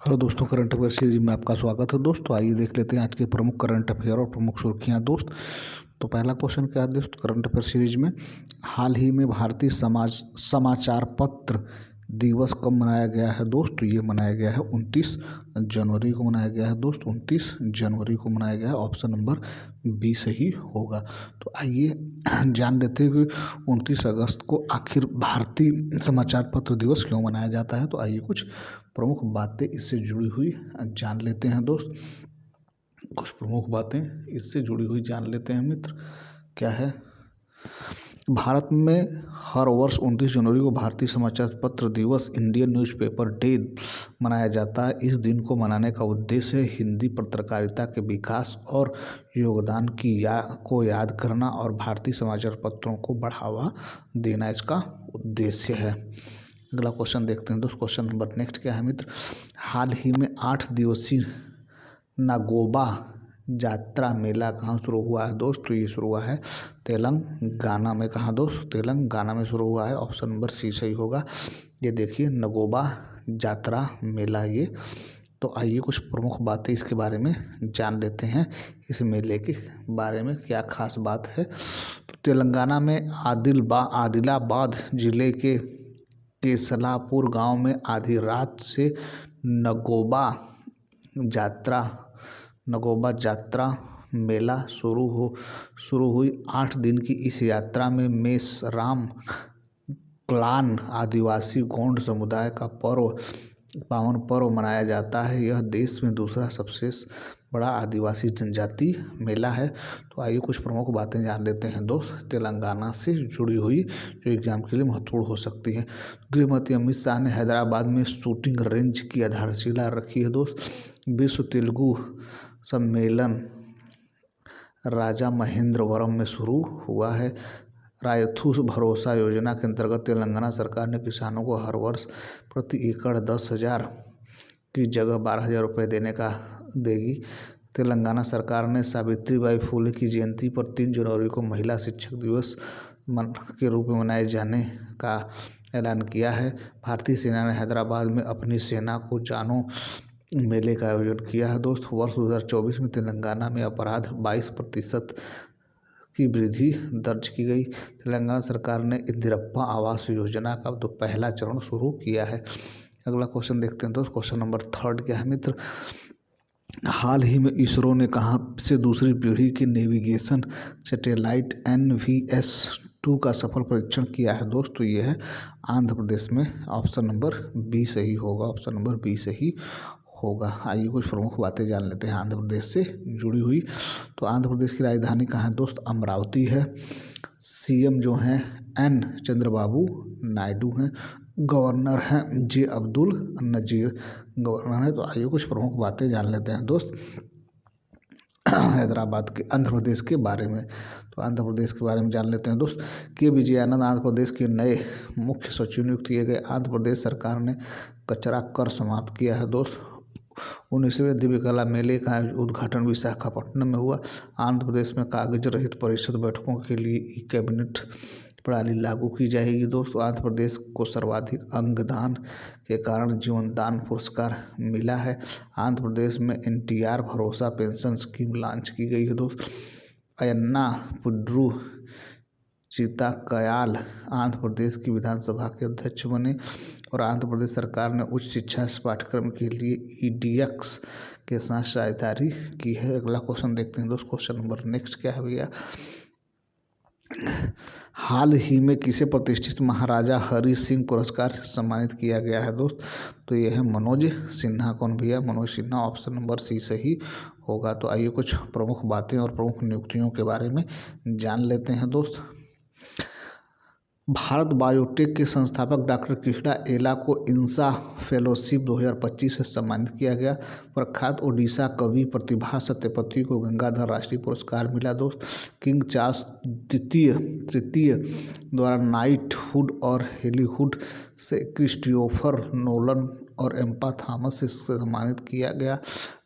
Hello दोस्तों, current affair series में आपका स्वागत है। दोस्तों आइए देख लेते हैं आज के प्रमुख करंट अफेयर और प्रमुख सुर्खियां। दोस्त तो पहला क्वेश्चन क्या है दोस्त, करंट अफेयर सीरीज में हाल ही में भारतीय समाचार पत्र दिवस कब मनाया गया है दोस्त। तो ये मनाया गया है 29 जनवरी को मनाया गया है दोस्त। 29 जनवरी को मनाया गया है। ऑप्शन नंबर बी सही होगा। तो आइए जान लेते हैं कि 29 अगस्त को आखिर भारतीय समाचार पत्र दिवस क्यों मनाया जाता है। तो आइए कुछ प्रमुख बातें इससे जुड़ी हुई जान लेते हैं दोस्त। कुछ प्रमुख बातें इससे जुड़ी हुई जान लेते हैं मित्र। क्या है, भारत में हर वर्ष 29 जनवरी को भारतीय समाचार पत्र दिवस इंडियन न्यूज़पेपर डे मनाया जाता है। इस दिन को मनाने का उद्देश्य हिंदी पत्रकारिता के विकास और योगदान को याद करना और भारतीय समाचार पत्रों को बढ़ावा देना इसका उद्देश्य है। अगला क्वेश्चन देखते हैं दोस्त। क्वेश्चन नंबर नेक्स्ट क्या है मित्र, हाल ही में 8 दिवसीय नागोबा यात्रा मेला कहाँ शुरू हुआ है दोस्त। तो ये शुरू हुआ है तेलंगाना में। कहाँ दोस्त, तेलंगाना में शुरू हुआ है। ऑप्शन नंबर सी सही होगा। ये देखिए नागोबा यात्रा मेला ये। तो आइए कुछ प्रमुख बातें इसके बारे में जान लेते हैं। इस मेले के बारे में क्या खास बात है। तो तेलंगाना में आदिलाबाद जिले के केसलापुर गांव में आधी रात से नगोबा यात्रा मेला शुरू हुई। 8 दिन की इस यात्रा में मेसराम क्लान आदिवासी गोंड समुदाय का पावन पर्व मनाया जाता है। यह देश में दूसरा सबसे बड़ा आदिवासी जनजाति मेला है। तो आइए कुछ प्रमुख बातें जान लेते हैं दोस्त तेलंगाना से जुड़ी हुई, जो एग्जाम के लिए महत्वपूर्ण हो सकती हैं। गृहमंत्री अमित शाह ने हैदराबाद में शूटिंग रेंज की आधारशिला रखी है दोस्त। विश्व तेलुगु सम्मेलन राजा महेंद्रवरम में शुरू हुआ है। रायथू भरोसा योजना के अंतर्गत तेलंगाना सरकार ने किसानों को हर वर्ष प्रति एकड़ 10,000 की जगह 12,000 रुपये देगी। तेलंगाना सरकार ने सावित्रीबाई फुले की जयंती पर 3 जनवरी को महिला शिक्षक दिवस के रूप में मनाए जाने का ऐलान किया है। भारतीय सेना ने हैदराबाद में अपनी सेना को जानो मेले का आयोजन किया है दोस्त। वर्ष 2024 में तेलंगाना में अपराध 22% की वृद्धि दर्ज की गई। तेलंगाना सरकार ने इंदिरप्पा आवास योजना का पहला चरण शुरू किया है। अगला क्वेश्चन देखते हैं दोस्त। क्वेश्चन नंबर 3 क्या है मित्र, हाल ही में इसरो ने कहाँ से दूसरी पीढ़ी के नेविगेशन सैटेलाइट NVS-2 का सफल परीक्षण किया है दोस्त। तो ये है आंध्र प्रदेश में। ऑप्शन नंबर बी सही होगा। ऑप्शन नंबर बी सही होगा। आइए कुछ प्रमुख बातें जान लेते हैं आंध्र प्रदेश से जुड़ी हुई। तो आंध्र प्रदेश की राजधानी कहाँ है दोस्त, अमरावती है। CM जो हैं N चंद्रबाबू नायडू हैं। गवर्नर हैं J अब्दुल नजीर गवर्नर है। तो आइए कुछ प्रमुख बातें जान लेते हैं दोस्त हैदराबाद के आंध्र प्रदेश के बारे में। तो आंध्र प्रदेश के बारे में जान लेते हैं दोस्त। के विजयानंद आंध्र प्रदेश के नए मुख्य सचिव नियुक्त किए गए। आंध्र प्रदेश सरकार ने कचरा कर समाप्त किया है दोस्त। 19वें दिव्य कला मेले का उद्घाटन विशाखापट्टनम में हुआ। आंध्र प्रदेश में कागज रहित परिषद बैठकों के लिए कैबिनेट प्रणाली लागू की जाएगी दोस्तों। आंध्र प्रदेश को सर्वाधिक अंगदान के कारण जीवन दान पुरस्कार मिला है। आंध्र प्रदेश में NTR भरोसा पेंशन स्कीम लॉन्च की गई है दोस्त। अयन्ना पुड्रू चिताकयाल आंध्र प्रदेश की विधानसभा के अध्यक्ष बने। और आंध्र प्रदेश सरकार ने उच्च शिक्षा पाठ्यक्रम के लिए EDX के साथ साझेदारी की है। अगला क्वेश्चन देखते हैं दोस्त। क्वेश्चन नंबर नेक्स्ट क्या है भैया, हाल ही में किसे प्रतिष्ठित महाराजा हरि सिंह पुरस्कार से सम्मानित किया गया है दोस्त। तो ये है मनोज सिन्हा। कौन भैया, Manoj Sinha. Option number C सही होगा। तो आइए कुछ प्रमुख बातें और प्रमुख नियुक्तियों के बारे में जान लेते हैं दोस्त। भारत बायोटेक के संस्थापक डॉक्टर कृष्णा एला को इंसा फेलोशिप 2025 से सम्मानित किया गया। प्रख्यात ओडिशा कवि प्रतिभा सत्यपति को गंगाधर राष्ट्रीय पुरस्कार मिला दोस्त। किंग चार्ल्स तृतीय द्वारा नाइटहुड और हेलीहुड से क्रिस्टोफर नोलन और एम्पा थॉमस से सम्मानित किया गया।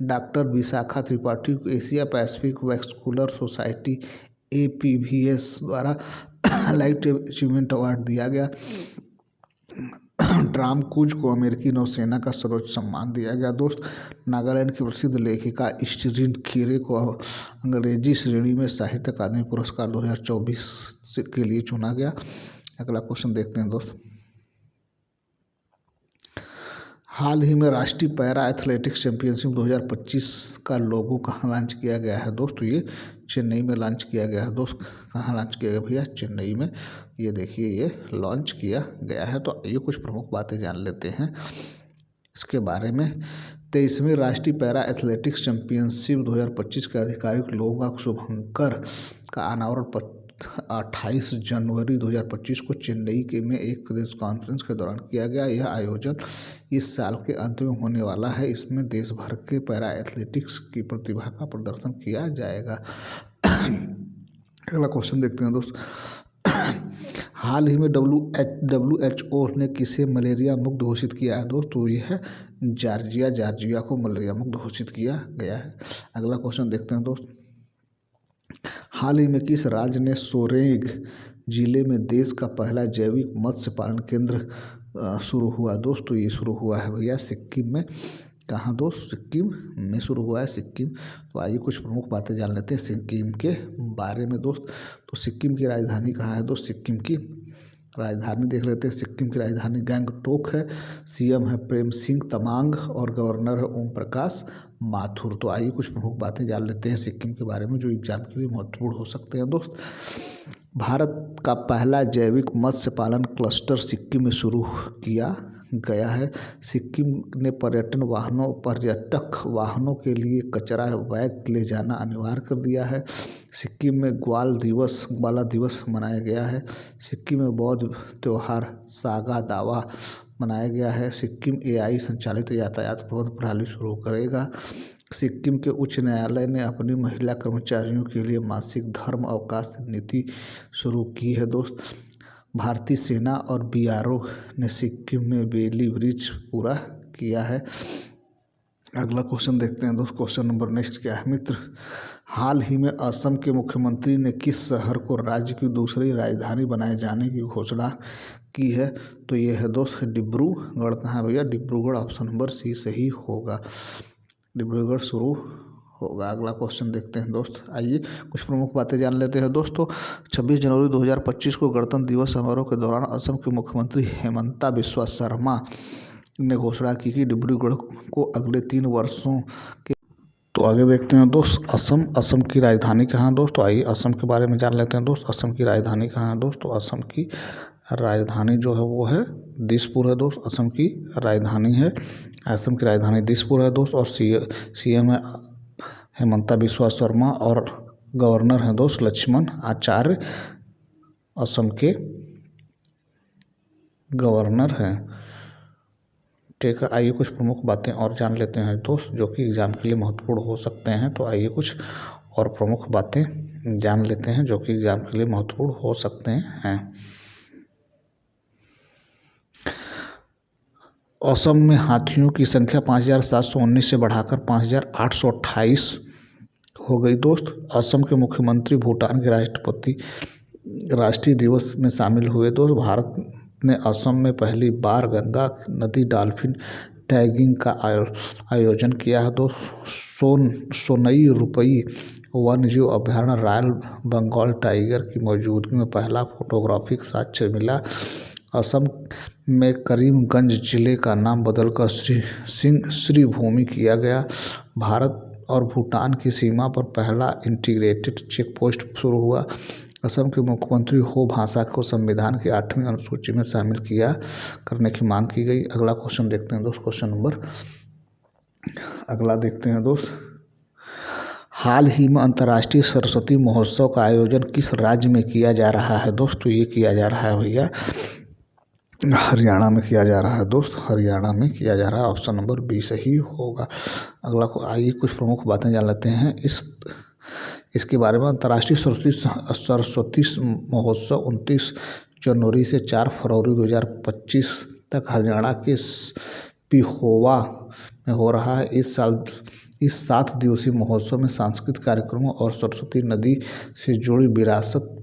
डॉक्टर विशाखा त्रिपाठी को Asia Pacific vascular society APVS द्वारा लाइफ अचीवमेंट अवार्ड दिया गया। टॉम क्रूज को अमेरिकी नौसेना का सर्वोच्च सम्मान दिया गया दोस्त। नागालैंड की प्रसिद्ध लेखिका स्टिरीन खीरे को अंग्रेजी श्रेणी में साहित्य अकादमी पुरस्कार 2024 के लिए चुना गया। अगला क्वेश्चन देखते हैं दोस्त। हाल ही में राष्ट्रीय पैरा एथलेटिक्स चैंपियनशिप 2025 का लोगो कहाँ लॉन्च किया गया है दोस्त? तो ये चेन्नई में लॉन्च किया गया है दोस्त। कहाँ लॉन्च किया गया भैया? चेन्नई में। ये देखिए ये लॉन्च किया गया है। तो ये कुछ प्रमुख बातें जान लेते हैं इसके बारे में। 23वीं राष्ट्रीय पैरा एथलेटिक्स चैंपियनशिप 2025 के आधिकारिक लोगों का शुभंकर का अनावरण 28 जनवरी 2025 को चेन्नई के में एक प्रेस कॉन्फ्रेंस के दौरान किया गया। यह आयोजन इस साल के अंत में होने वाला है। इसमें देश भर के पैरा एथलेटिक्स की प्रतिभा का प्रदर्शन किया जाएगा। अगला क्वेश्चन देखते हैं दोस्त। हाल ही में WHO ने किसे मलेरिया मुक्त घोषित किया है दोस्त? तो यह है जॉर्जिया को मलेरिया मुक्त घोषित किया गया है। अगला क्वेश्चन देखते हैं दोस्त। हाल ही में किस राज्य ने सोरेंग जिले में देश का पहला जैविक मत्स्य पालन केंद्र शुरू हुआ दोस्त? तो ये शुरू हुआ है भैया सिक्किम में। कहाँ दोस्त? सिक्किम में शुरू हुआ है, सिक्किम। तो आइए कुछ प्रमुख बातें जान लेते हैं सिक्किम के बारे में दोस्त। तो सिक्किम की राजधानी कहाँ है दोस्त? सिक्किम की राजधानी देख लेते हैं। सिक्किम की राजधानी गैंगटोक है। सीएम है प्रेम सिंह तमांग और गवर्नर है ओम प्रकाश माथुर। तो आइए कुछ प्रमुख बातें जान लेते हैं सिक्किम के बारे में जो एग्जाम के लिए महत्वपूर्ण हो सकते हैं दोस्त। भारत का पहला जैविक मत्स्य पालन क्लस्टर सिक्किम में शुरू किया गया है। सिक्किम ने पर्यटक वाहनों के लिए कचरा बैग ले जाना अनिवार्य कर दिया है। सिक्किम में ग्वाला दिवस मनाया गया है। सिक्किम में बौद्ध त्योहार सागा दावा मनाया गया है। सिक्किम AI संचालित यातायात प्रबंध प्रणाली शुरू करेगा। सिक्किम के उच्च न्यायालय ने अपनी महिला कर्मचारियों के लिए मासिक धर्म अवकाश नीति शुरू की है दोस्त। भारतीय सेना और BRO ने सिक्किम में बेली ब्रिज पूरा किया है। अगला क्वेश्चन देखते हैं दोस्त। क्वेश्चन नंबर नेक्स्ट क्या है मित्र? हाल ही में असम के मुख्यमंत्री ने किस शहर को राज्य की दूसरी राजधानी बनाए जाने की घोषणा की है? तो ये है दोस्त डिब्रूगढ़। कहाँ भैया? डिब्रूगढ़। ऑप्शन नंबर C सही होगा। डिब्रूगढ़ शुरू होगा। अगला क्वेश्चन देखते हैं दोस्त। आइए कुछ प्रमुख बातें जान लेते हैं दोस्तों। 26 जनवरी 2025 को गणतंत्र दिवस समारोह के दौरान असम के मुख्यमंत्री हेमंता बिस्वा शर्मा ने घोषणा की कि डिब्रूगढ़ को अगले 3 वर्षों के। तो आगे देखते हैं दोस्त। असम की राजधानी कहाँ है दोस्त? तो आइए असम के बारे में जान लेते हैं दोस्त। असम की राजधानी कहाँ है दोस्त? तो असम की राजधानी जो है वो है दिसपुर है दोस्त। असम की राजधानी दिसपुर है दोस्त। और CM है हेमंता बिस्वा शर्मा और गवर्नर हैं दोस्त लक्ष्मण आचार्य असम के गवर्नर हैं। ठीक है। आइए कुछ प्रमुख बातें और जान लेते हैं दोस्त जो कि एग्जाम के लिए महत्वपूर्ण हो सकते हैं। तो आइए कुछ और प्रमुख बातें जान लेते हैं जो कि एग्जाम के लिए महत्वपूर्ण हो सकते हैं। असम में हाथियों की संख्या 5719 से बढ़ाकर 5828 हो गई दोस्त। असम के मुख्यमंत्री भूटान के राष्ट्रपति राष्ट्रीय दिवस में शामिल हुए दोस्त। भारत ने असम में पहली बार गंगा नदी डॉल्फिन टैगिंग का आयोजन किया है दोस्त। सोनई रुपई वन्यजीव अभयारण्य रॉयल बंगाल टाइगर की मौजूदगी में पहला फोटोग्राफिक साक्ष्य मिला। असम में करीमगंज जिले का नाम बदलकर श्रीभूमि किया गया। भारत और भूटान की सीमा पर पहला इंटीग्रेटेड चेक पोस्ट शुरू हुआ। असम के मुख्यमंत्री हो भाषा को संविधान की 8वीं अनुसूची में शामिल करने की मांग की गई। अगला क्वेश्चन देखते हैं दोस्त। क्वेश्चन नंबर अगला देखते हैं दोस्त। हाल ही में अंतर्राष्ट्रीय सरस्वती महोत्सव का आयोजन किस राज्य में किया जा रहा है दोस्त? तो ये किया जा रहा है भैया हरियाणा में किया जा रहा है दोस्त। हरियाणा में किया जा रहा है। ऑप्शन नंबर B सही होगा। अगला आइए कुछ प्रमुख बातें जान लेते हैं इसके बारे में। अंतर्राष्ट्रीय सरस्वती महोत्सव 29 जनवरी से 4 फरवरी 2025 तक हरियाणा के पिहोवा में हो रहा है। इस 7 दिवसीय महोत्सव में सांस्कृतिक कार्यक्रमों और सरस्वती नदी से जुड़ी विरासत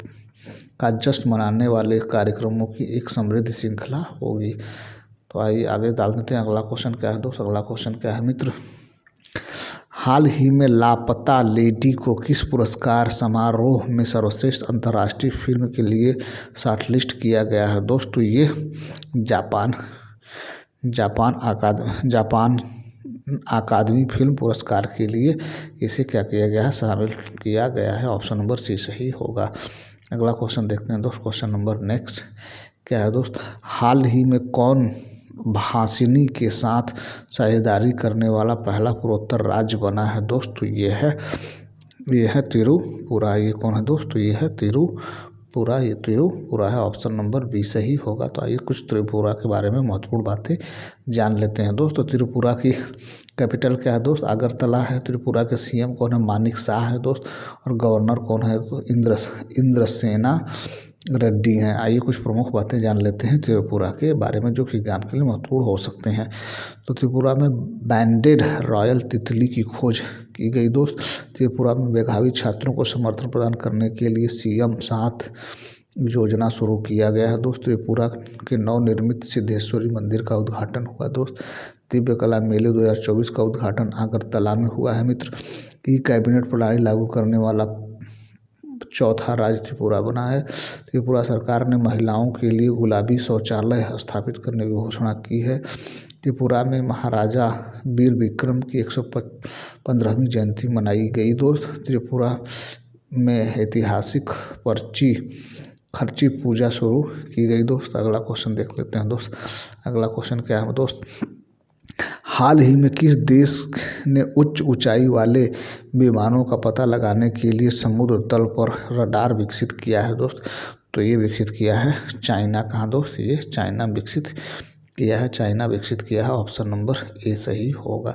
का जश्न मनाने वाले कार्यक्रमों की एक समृद्ध श्रृंखला होगी। तो आइए आगे डाल देते हैं। अगला क्वेश्चन क्या है दोस्त? अगला क्वेश्चन क्या है मित्र? हाल ही में लापता लेडी को किस पुरस्कार समारोह में सर्वश्रेष्ठ अंतर्राष्ट्रीय फिल्म के लिए शॉर्टलिस्ट किया गया है दोस्त? तो ये जापान अकादमी फिल्म पुरस्कार के लिए इसे क्या किया गया है? शामिल किया गया है। ऑप्शन नंबर सी सही होगा। अगला क्वेश्चन देखते हैं दोस्त। क्वेश्चन नंबर नेक्स्ट क्या है दोस्त? हाल ही में कौन भासिनी के साथ साझेदारी करने वाला पहला पूर्वोत्तर राज्य बना है दोस्त? तो ये है त्रिपुरा। ये कौन है दोस्त? तो ये है त्रिपुरा। ये त्रिपुरा है। ऑप्शन नंबर बी सही होगा। तो आइए कुछ त्रिपुरा के बारे में महत्वपूर्ण बातें जान लेते हैं दोस्त। तो त्रिपुरा की कैपिटल क्या है दोस्त? अगरतला है। त्रिपुरा के सीएम कौन है? मानिक शाह है दोस्त। और गवर्नर कौन है? तो इंद्रसेना रेड्डी हैं। आइए कुछ प्रमुख बातें जान लेते हैं त्रिपुरा के बारे में जो कि एग्जाम के लिए महत्वपूर्ण हो सकते हैं। तो त्रिपुरा में बैंडेड रॉयल तितली की खोज की गई दोस्त। त्रिपुरा में मेधावी छात्रों को समर्थन प्रदान करने के लिए CM 7 योजना शुरू किया गया है दोस्त। त्रिपुरा के नवनिर्मित सिद्धेश्वरी मंदिर का उद्घाटन हुआ दोस्त। दिव्य कला मेले 2024 का उद्घाटन अगरतला में हुआ है मित्र। ई कैबिनेट प्रणाली लागू करने वाला चौथा राज्य त्रिपुरा बना है। त्रिपुरा सरकार ने महिलाओं के लिए गुलाबी शौचालय स्थापित करने की घोषणा की है। त्रिपुरा में महाराजा वीर विक्रम की 115वीं जयंती मनाई गई दोस्त। त्रिपुरा में ऐतिहासिक खर्ची पूजा शुरू की गई दोस्त। अगला क्वेश्चन देख लेते हैं दोस्त। अगला क्वेश्चन क्या है दोस्त? हाल ही में किस देश ने उच्च ऊंचाई वाले विमानों का पता लगाने के लिए समुद्र तल पर रडार विकसित किया है दोस्त? तो ये विकसित किया है चाइना। कहाँ दोस्त? ये चाइना विकसित किया है। ऑप्शन नंबर ए सही होगा।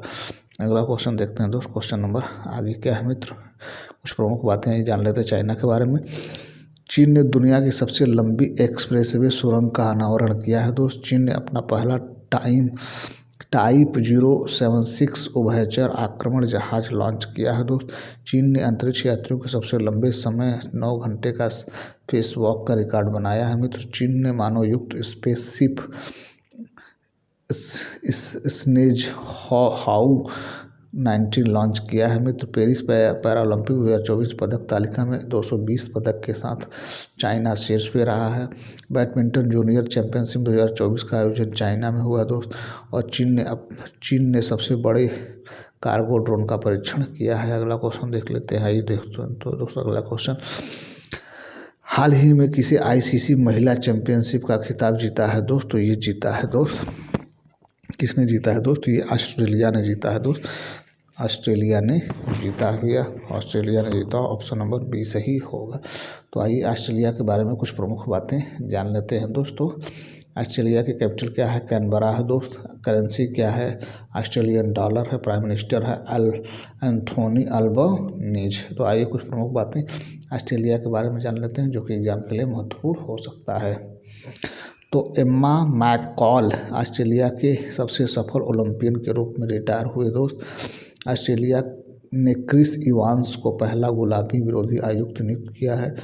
अगला क्वेश्चन देखते हैं दोस्त। क्वेश्चन नंबर आगे क्या है मित्र? कुछ प्रमुख बातें जान लेते हैं चाइना के बारे में। चीन ने दुनिया की सबसे लंबी एक्सप्रेसवे सुरंग का अनावरण किया है दोस्त। चीन ने अपना पहला टाइप 076 उभयचर आक्रमण जहाज लॉन्च किया है दोस्त। चीन ने अंतरिक्ष यात्रियों के सबसे लंबे समय 9 घंटे का स्पेस वॉक का रिकॉर्ड बनाया है मित्र। चीन ने मानव युक्त स्पेसशिप स्नेज हाउ 19 लॉन्च किया है मित्र। पेरिस पैरालंपिक 2024 पदक तालिका में 220 पदक के साथ चाइना शीर्ष पे रहा है। बैडमिंटन जूनियर चैंपियनशिप 2024 का आयोजन चाइना में हुआ दोस्त। और चीन ने सबसे बड़े कार्गो ड्रोन का परीक्षण किया है। अगला क्वेश्चन देख लेते हैं। ये देखते हैं तो दोस्तों अगला क्वेश्चन, हाल ही में किसी ICC महिला चैंपियनशिप का खिताब जीता है दोस्त? तो ये जीता है दोस्त, किसने जीता है दोस्त? ये ऑस्ट्रेलिया ने जीता है दोस्त। ऑस्ट्रेलिया ने जीता। ऑप्शन नंबर बी सही होगा। तो आइए ऑस्ट्रेलिया के बारे में कुछ प्रमुख बातें जान लेते हैं दोस्तों। ऑस्ट्रेलिया की कैपिटल क्या है? कैनबरा है दोस्त। करेंसी क्या है? ऑस्ट्रेलियन डॉलर है। प्राइम मिनिस्टर है एंथोनी अल्बनीज। तो आइए कुछ प्रमुख बातें ऑस्ट्रेलिया के बारे में जान लेते हैं जो कि एग्जाम के लिए महत्वपूर्ण हो सकता है। तो एम्मा मैककॉल ऑस्ट्रेलिया के सबसे सफल ओलंपियन के रूप में रिटायर हुए दोस्त। ऑस्ट्रेलिया ने क्रिस इवांस को पहला गुलाबी विरोधी आयुक्त नियुक्त किया है।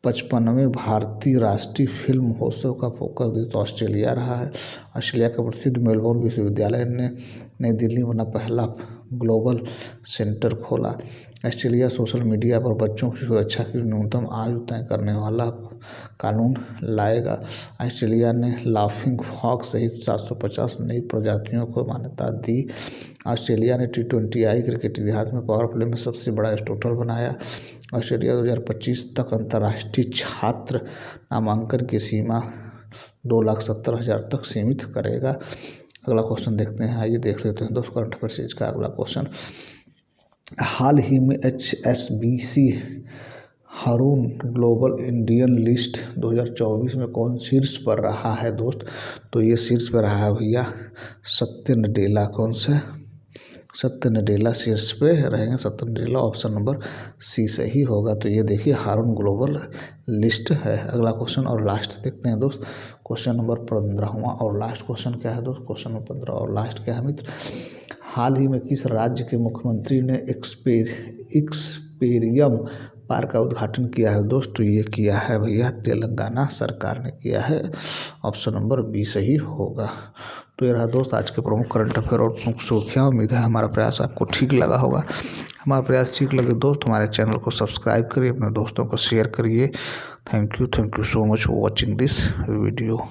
55वें भारतीय राष्ट्रीय फिल्म महोत्सव का फोकस देश ऑस्ट्रेलिया रहा है। ऑस्ट्रेलिया का प्रसिद्ध मेलबोर्न विश्वविद्यालय ने नई दिल्ली में अपना पहला ग्लोबल सेंटर खोला। ऑस्ट्रेलिया सोशल मीडिया पर बच्चों की सुरक्षा की न्यूनतम आयु तय करने वाला कानून लाएगा। ऑस्ट्रेलिया ने लाफिंग फ्रॉग सहित 750 नई प्रजातियों को मान्यता दी। ऑस्ट्रेलिया ने T20I क्रिकेट इतिहास में पावर प्ले में सबसे बड़ा टोटल बनाया। ऑस्ट्रेलिया 2025 तक अंतर्राष्ट्रीय छात्र नामांकन की सीमा 2,70,000 तक सीमित करेगा। अगला क्वेश्चन देखते हैं। आइए देख लेते हैं दोस्तों करंट अफेयर्स का अगला क्वेश्चन, हाल ही में HSBC हारून ग्लोबल इंडियन लिस्ट 2024 में कौन शीर्ष पर रहा है दोस्त? तो ये शीर्ष पर रहा है भैया सत्य नडेला। कौन सा? सत्य नडेला शीर्ष पे रहेंगे। सत्य नडेला। ऑप्शन नंबर सी सही होगा। तो ये देखिए हारून ग्लोबल लिस्ट है। अगला क्वेश्चन और लास्ट देखते हैं दोस्त। क्वेश्चन नंबर 15वां और लास्ट क्वेश्चन क्या है दोस्त? क्वेश्चन नंबर 15 और लास्ट क्या है मित्र? हाल ही में किस राज्य के मुख्यमंत्री ने एक्सपेरियम पार्क का उद्घाटन किया है दोस्तों? ये किया है भैया तेलंगाना सरकार ने किया है। ऑप्शन नंबर बी सही होगा। तो ये रहा दोस्त आज के प्रमुख करंट अफेयर और प्रमुख सुर्खियाँ। उम्मीद है हमारा प्रयास आपको ठीक लगा होगा। हमारा प्रयास ठीक लगे दोस्त हमारे चैनल को सब्सक्राइब करिए, अपने दोस्तों को शेयर करिए। Thank you so much for watching this video.